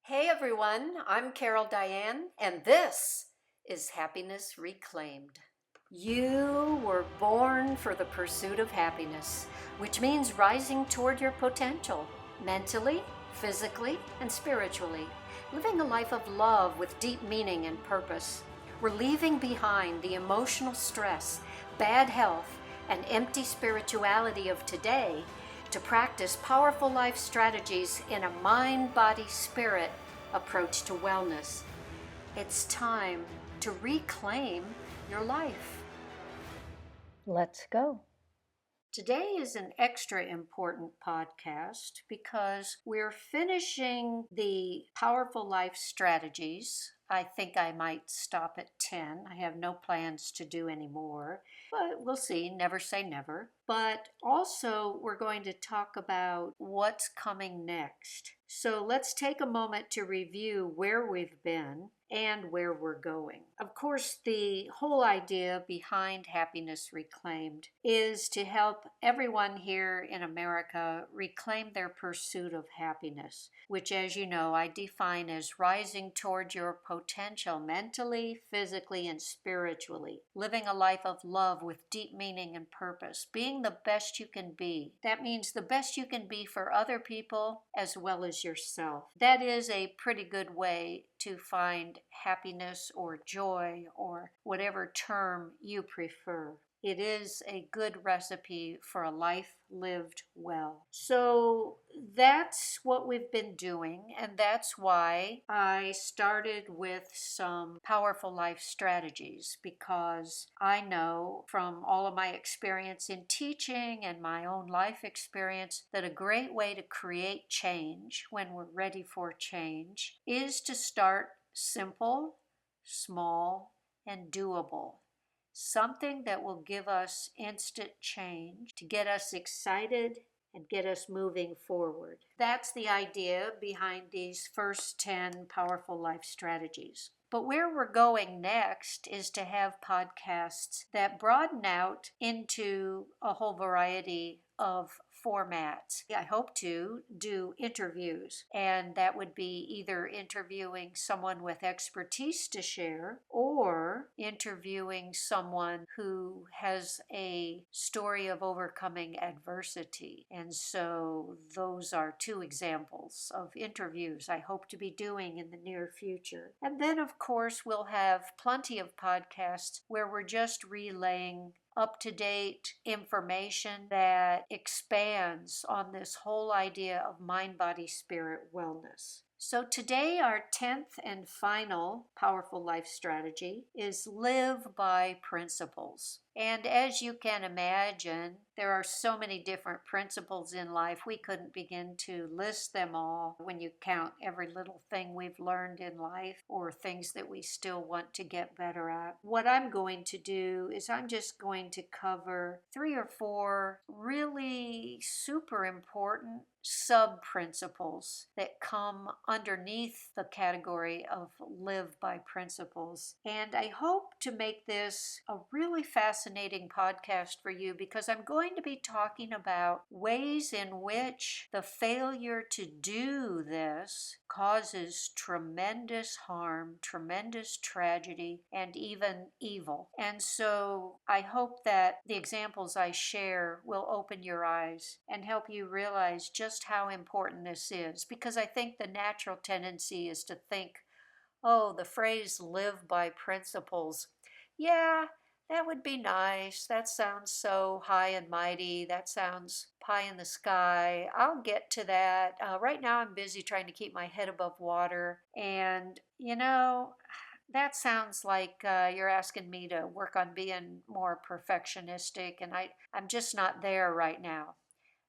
Hey everyone, I'm Carol Diane, and this is Happiness Reclaimed. You were born for the pursuit of happiness, which means rising toward your potential, mentally, physically, and spiritually, living a life of love with deep meaning and purpose. We're leaving behind the emotional stress, bad health, and empty spirituality of today to practice powerful life strategies in a mind, body, spirit approach to wellness. It's time to reclaim your life. Let's go. Today is an extra important podcast because we're finishing the powerful life strategies. I think I might stop at 10. I have no plans to do any more, but we'll see. Never say never. But also, we're going to talk about what's coming next. So let's take a moment to review where we've been and where we're going. Of course, the whole idea behind Happiness Reclaimed is to help everyone here in America reclaim their pursuit of happiness, which, as you know, I define as rising toward your potential mentally, physically, and spiritually, living a life of love with deep meaning and purpose, being the best you can be. That means the best you can be for other people as well as yourself. That is a pretty good way to find happiness or joy or whatever term you prefer. It is a good recipe for a life lived well. So that's what we've been doing, and that's why I started with some powerful life strategies, because I know from all of my experience in teaching and my own life experience that a great way to create change when we're ready for change is to start simple, small, and doable. Something that will give us instant change to get us excited and get us moving forward. That's the idea behind these first 10 powerful life strategies. But where we're going next is to have podcasts that broaden out into a whole variety of formats. I hope to do interviews, and that would be either interviewing someone with expertise to share or interviewing someone who has a story of overcoming adversity. And so those are two examples of interviews I hope to be doing in the near future. And then, of course, we'll have plenty of podcasts where we're just relaying up-to-date information that expands on this whole idea of mind, body, spirit wellness. So today, our 10th and final powerful life strategy is live by principles. And as you can imagine, there are so many different principles in life. We couldn't begin to list them all when you count every little thing we've learned in life or things that we still want to get better at. What I'm going to do is I'm just going to cover 3 or 4 really super important sub principles that come underneath the category of live by principles. And I hope to make this a really fascinating podcast for you, because I'm going to be talking about ways in which the failure to do this causes tremendous harm, tremendous tragedy, and even evil. And so I hope that the examples I share will open your eyes and help you realize just how important this is, because I think the natural tendency is to think, oh, the phrase live by principles. Yeah, that would be nice. That sounds so high and mighty. That sounds pie in the sky. I'll get to that. Right now, I'm busy trying to keep my head above water. And, that sounds like you're asking me to work on being more perfectionistic, and I'm just not there right now.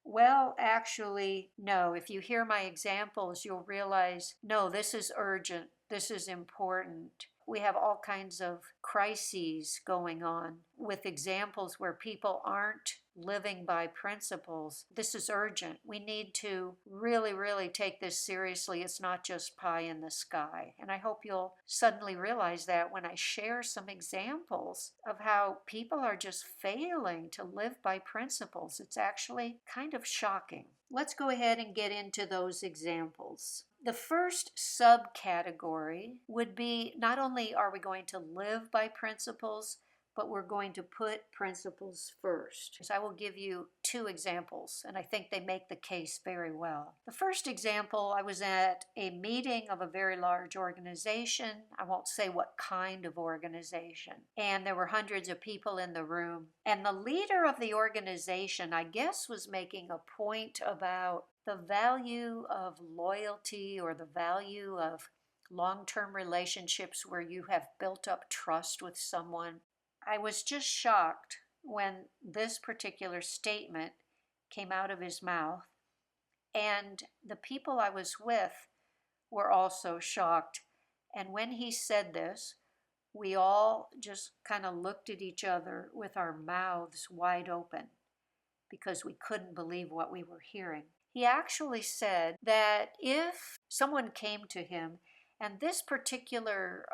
Well, actually, no. If you hear my examples, you'll realize, no, this is urgent. This is important. We have all kinds of crises going on with examples where people aren't living by principles. This is urgent. We need to really, really take this seriously. It's not just pie in the sky. And I hope you'll suddenly realize that when I share some examples of how people are just failing to live by principles. It's actually kind of shocking. Let's go ahead and get into those examples. The first subcategory would be not only are we going to live by principles, but we're going to put principles first. So I will give you two examples, and I think they make the case very well. The first example, I was at a meeting of a very large organization. I won't say what kind of organization. And there were hundreds of people in the room. And the leader of the organization, I guess, was making a point about the value of loyalty or the value of long-term relationships where you have built up trust with someone. I was just shocked when this particular statement came out of his mouth, and the people I was with were also shocked. And when he said this, we all just kind of looked at each other with our mouths wide open because we couldn't believe what we were hearing. He actually said that if someone came to him, and this particular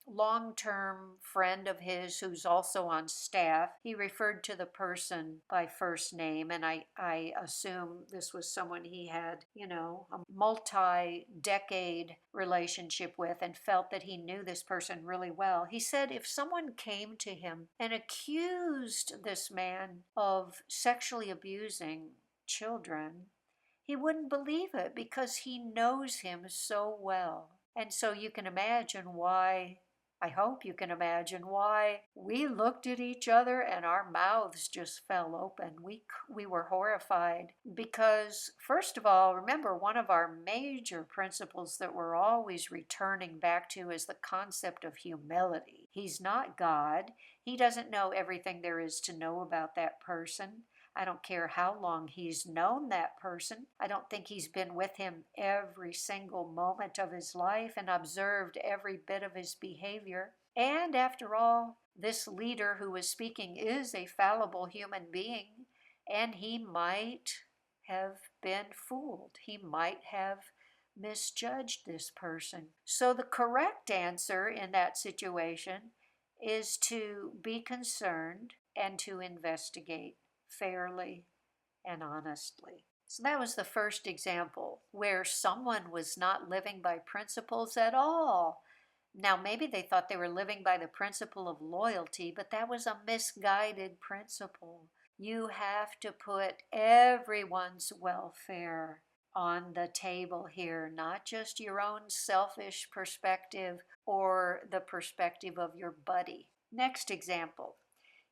long-term friend of his who's also on staff, he referred to the person by first name, and I assume this was someone he had, a multi-decade relationship with and felt that he knew this person really well. He said if someone came to him and accused this man of sexually abusing children, he wouldn't believe it because he knows him so well. And so you can imagine why, I hope you can imagine why we looked at each other and our mouths just fell open. We were horrified because, first of all, remember, one of our major principles that we're always returning back to is the concept of humility. He's not God. He doesn't know everything there is to know about that person. I don't care how long he's known that person. I don't think he's been with him every single moment of his life and observed every bit of his behavior. And after all, this leader who was speaking is a fallible human being, and he might have been fooled. He might have misjudged this person. So the correct answer in that situation is to be concerned and to investigate fairly and honestly. So that was the first example where someone was not living by principles at all. Now, maybe they thought they were living by the principle of loyalty, but that was a misguided principle. You have to put everyone's welfare on the table here, not just your own selfish perspective or the perspective of your buddy. Next example.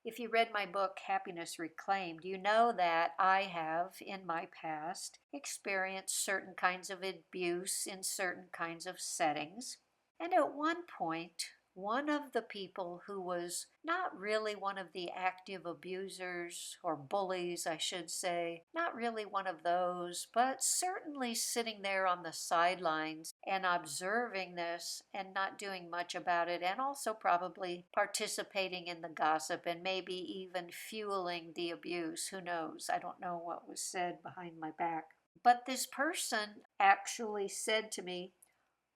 If you read my book, Happiness Reclaimed, you know that I have, in my past, experienced certain kinds of abuse in certain kinds of settings. And at one point, one of the people who was not really one of the active abusers or bullies, I should say, not really one of those, but certainly sitting there on the sidelines and observing this and not doing much about it, and also probably participating in the gossip and maybe even fueling the abuse. Who knows? I don't know what was said behind my back. But this person actually said to me,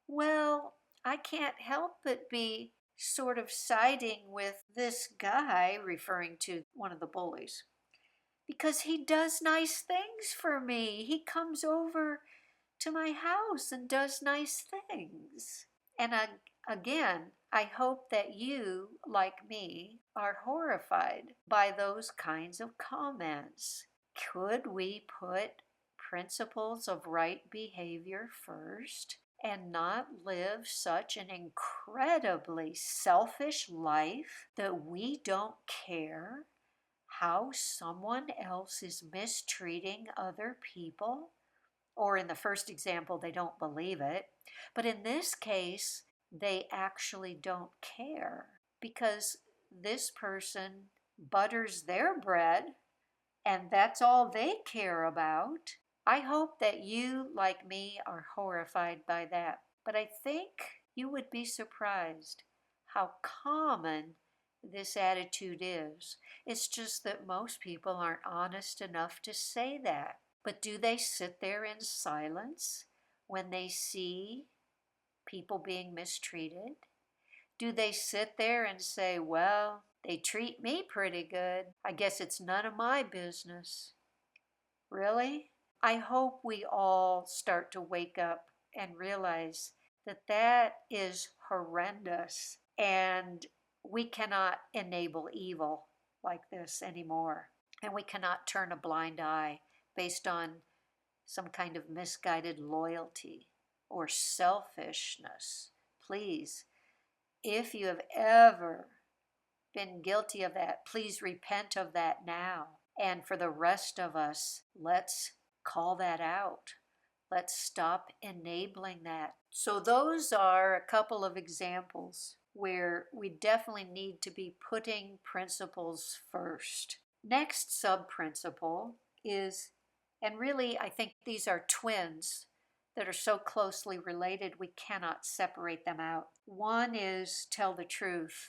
well, I can't help but be sort of siding with this guy, referring to one of the bullies, because he does nice things for me. He comes over to my house and does nice things. And again, I hope that you, like me, are horrified by those kinds of comments. Could we put principles of right behavior first and not live such an incredibly selfish life that we don't care how someone else is mistreating other people? Or in the first example, they don't believe it. But in this case, they actually don't care because this person butters their bread and that's all they care about. I hope that you, like me, are horrified by that. But I think you would be surprised how common this attitude is. It's just that most people aren't honest enough to say that. But do they sit there in silence when they see people being mistreated? Do they sit there and say, well, they treat me pretty good. I guess it's none of my business? Really? I hope we all start to wake up and realize that that is horrendous, and we cannot enable evil like this anymore. And we cannot turn a blind eye based on some kind of misguided loyalty or selfishness. Please, if you have ever been guilty of that, please repent of that now. And for the rest of us, let's call that out. Let's stop enabling that. So, those are a couple of examples where we definitely need to be putting principles first. Next sub principle is, and really, I think these are twins that are so closely related, we cannot separate them out. One is tell the truth,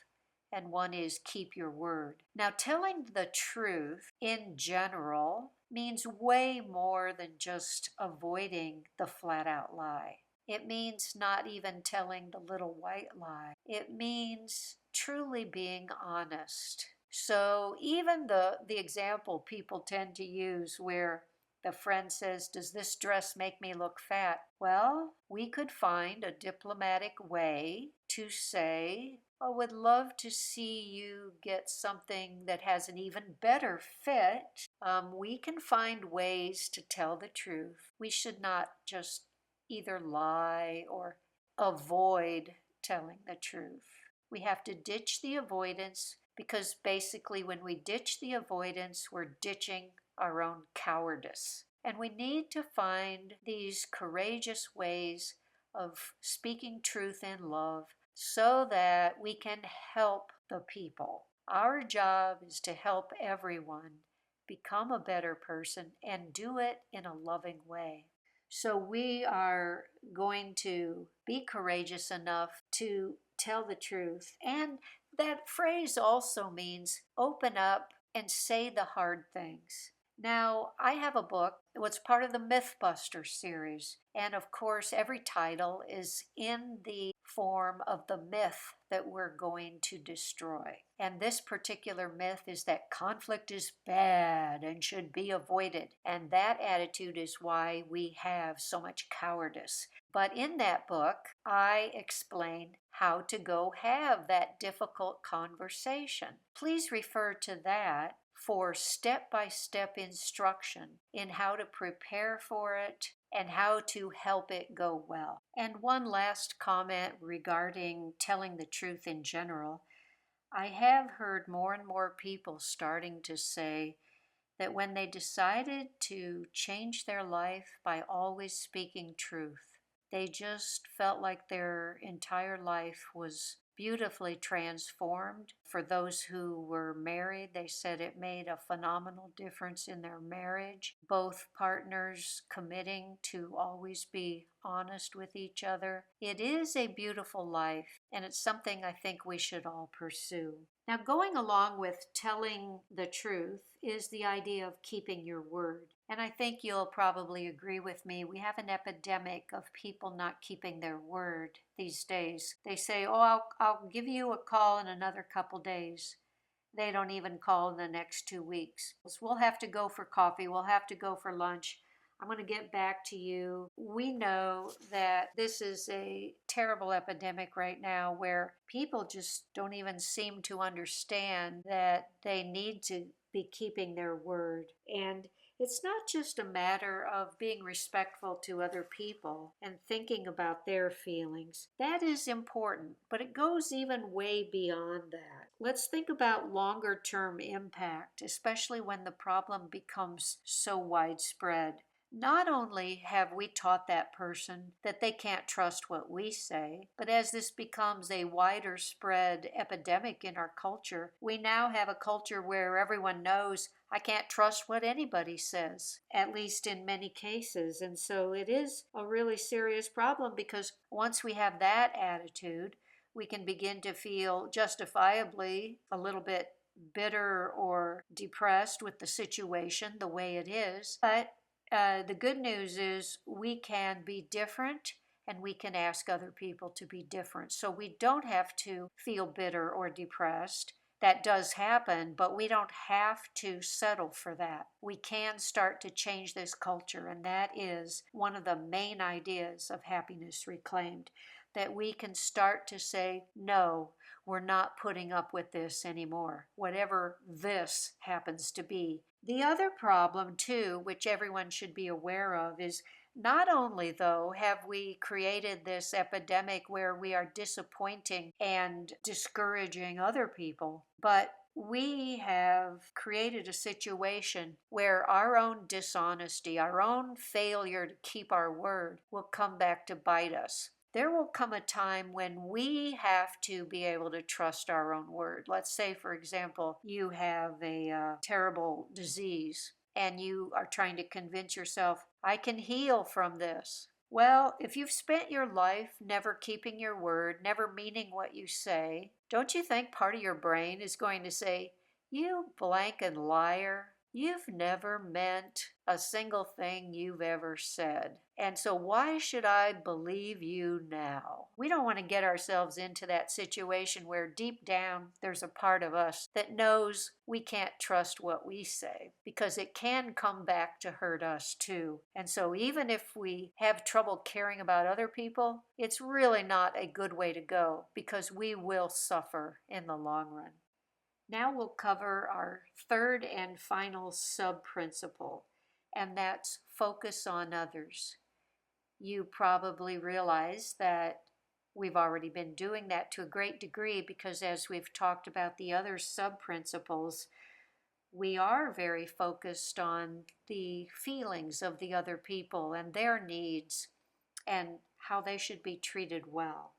and one is keep your word. Now, telling the truth in general means way more than just avoiding the flat out lie. It means not even telling the little white lie. It means truly being honest. So even the example people tend to use where the friend says, "Does this dress make me look fat?" Well, we could find a diplomatic way to say, "I would love to see you get something that has an even better fit." We can find ways to tell the truth. We should not just either lie or avoid telling the truth. We have to ditch the avoidance, because basically, when we ditch the avoidance, we're ditching our own cowardice. And we need to find these courageous ways of speaking truth in love so that we can help the people. Our job is to help everyone become a better person and do it in a loving way. So we are going to be courageous enough to tell the truth. And that phrase also means open up and say the hard things. Now, I have a book. It's part of the Mythbuster series. And of course, every title is in the form of the myth that we're going to destroy. And this particular myth is that conflict is bad and should be avoided. And that attitude is why we have so much cowardice. But in that book, I explain how to go have that difficult conversation. Please refer to that for step-by-step instruction in how to prepare for it and how to help it go well. And one last comment regarding telling the truth in general. I have heard more and more people starting to say that when they decided to change their life by always speaking truth, they just felt like their entire life was beautifully transformed. For those who were married, they said it made a phenomenal difference in their marriage. Both partners committing to always be honest with each other. It is a beautiful life, and it's something I think we should all pursue. Now, going along with telling the truth is the idea of keeping your word. And I think you'll probably agree with me. We have an epidemic of people not keeping their word these days. They say, "Oh, I'll give you a call in another couple days." They don't even call in the next 2 weeks. We'll have to go for coffee. We'll have to go for lunch. I'm going to get back to you. We know that this is a terrible epidemic right now where people just don't even seem to understand that they need to be keeping their word. And it's not just a matter of being respectful to other people and thinking about their feelings. That is important, but it goes even way beyond that. Let's think about longer term impact, especially when the problem becomes so widespread. Not only have we taught that person that they can't trust what we say, but as this becomes a wider spread epidemic in our culture, we now have a culture where everyone knows I can't trust what anybody says, at least in many cases. And so it is a really serious problem, because once we have that attitude, we can begin to feel justifiably a little bit bitter or depressed with the situation the way it is. But the good news is we can be different, and we can ask other people to be different. So we don't have to feel bitter or depressed. that does happen, but we don't have to settle for that. We can start to change this culture, and that is one of the main ideas of Happiness Reclaimed, that we can start to say, no, we're not putting up with this anymore, whatever this happens to be. The other problem, too, which everyone should be aware of, is not only, though, have we created this epidemic where we are disappointing and discouraging other people, but we have created a situation where our own dishonesty, our own failure to keep our word will come back to bite us. There will come a time when we have to be able to trust our own word. Let's say, for example, you have a terrible disease and you are trying to convince yourself, I can heal from this. Well, if you've spent your life never keeping your word, never meaning what you say, don't you think part of your brain is going to say, you blanking liar? You've never meant a single thing you've ever said. And so why should I believe you now? We don't want to get ourselves into that situation where deep down there's a part of us that knows we can't trust what we say because it can come back to hurt us too. And so even if we have trouble caring about other people, it's really not a good way to go because we will suffer in the long run. Now we'll cover our third and final sub-principle, and that's focus on others. You probably realize that we've already been doing that to a great degree because as we've talked about the other sub-principles, we are very focused on the feelings of the other people and their needs and how they should be treated well.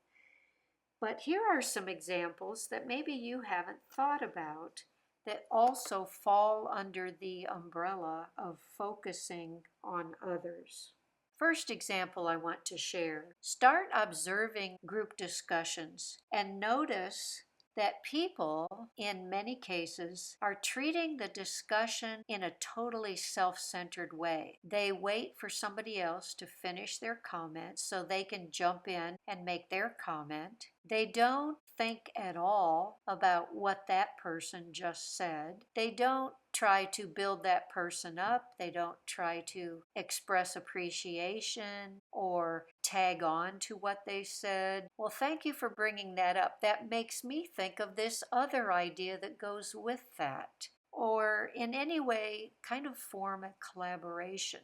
But here are some examples that maybe you haven't thought about that also fall under the umbrella of focusing on others. First example I want to share. Start observing group discussions and notice that people, in many cases, are treating the discussion in a totally self-centered way. They wait for somebody else to finish their comment so they can jump in and make their comment. They don't think at all about what that person just said. They don't try to build that person up. They don't try to express appreciation or tag on to what they said. Well, thank you for bringing that up. That makes me think of this other idea that goes with that. Or in any way, kind of form a collaboration.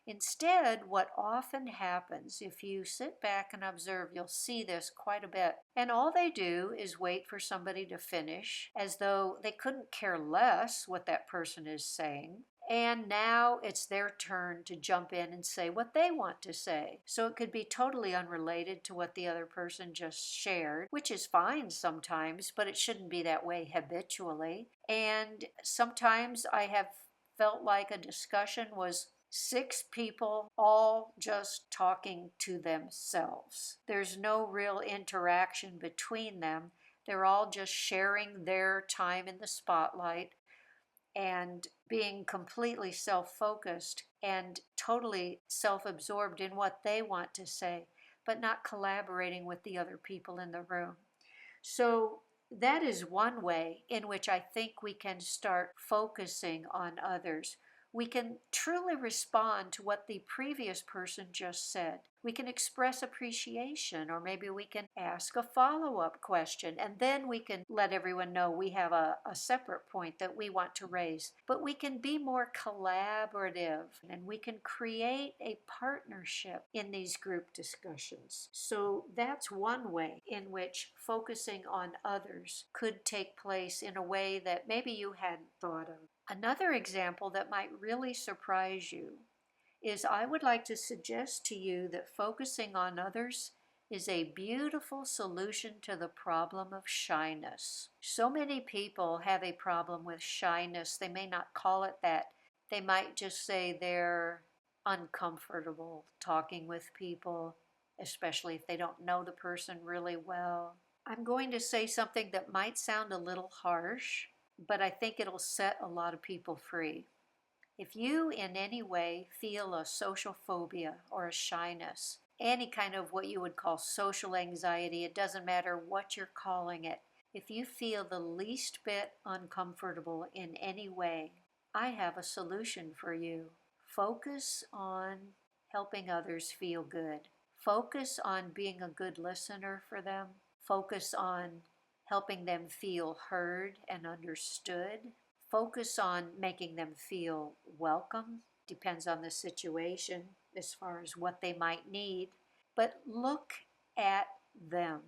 Instead, what often happens, if you sit back and observe, you'll see this quite a bit. And all they do is wait for somebody to finish, as though they couldn't care less what that person is saying. And now it's their turn to jump in and say what they want to say. So it could be totally unrelated to what the other person just shared, which is fine sometimes, but it shouldn't be that way habitually. And sometimes I have felt like a discussion was 6 people all just talking to themselves. There's no real interaction between them. They're all just sharing their time in the spotlight and being completely self-focused and totally self-absorbed in what they want to say, but not collaborating with the other people in the room. So that is one way in which I think we can start focusing on others. We can truly respond to what the previous person just said. We can express appreciation, or maybe we can ask a follow-up question, and then we can let everyone know we have a separate point that we want to raise. But we can be more collaborative, and we can create a partnership in these group discussions. So that's one way in which focusing on others could take place in a way that maybe you hadn't thought of. Another example that might really surprise you is I would like to suggest to you that focusing on others is a beautiful solution to the problem of shyness. So many people have a problem with shyness. They may not call it that. They might just say they're uncomfortable talking with people, especially if they don't know the person really well. I'm going to say something that might sound a little harsh, but I think it'll set a lot of people free. If you in any way feel a social phobia or a shyness, any kind of what you would call social anxiety, it doesn't matter what you're calling it, If you feel the least bit uncomfortable in any way, I have a solution for you. Focus on helping others feel good. Focus on being a good listener for them. Focus on helping them feel heard and understood. Focus on making them feel welcome. Depends on the situation as far as what they might need. But look at them.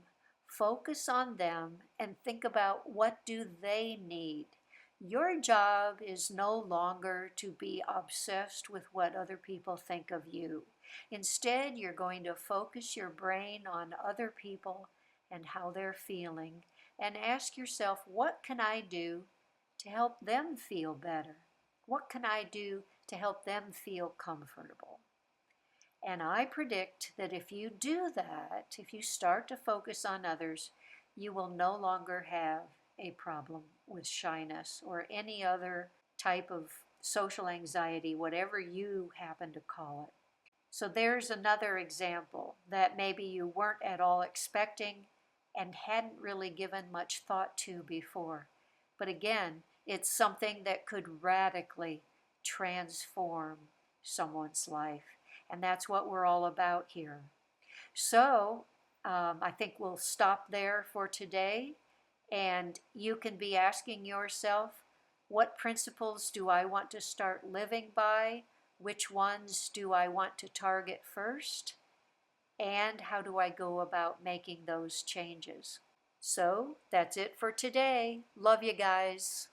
Focus on them and think about what do they need. Your job is no longer to be obsessed with what other people think of you. Instead, you're going to focus your brain on other people and how they're feeling and ask yourself, what can I do to help them feel better? What can I do to help them feel comfortable? And I predict that if you do that, if you start to focus on others, you will no longer have a problem with shyness or any other type of social anxiety, whatever you happen to call it. So there's another example that maybe you weren't at all expecting and hadn't really given much thought to before. But again, it's something that could radically transform someone's life. And that's what we're all about here. So I think we'll stop there for today. And you can be asking yourself, what principles do I want to start living by? Which ones do I want to target first? And how do I go about making those changes? So that's it for today. Love you guys.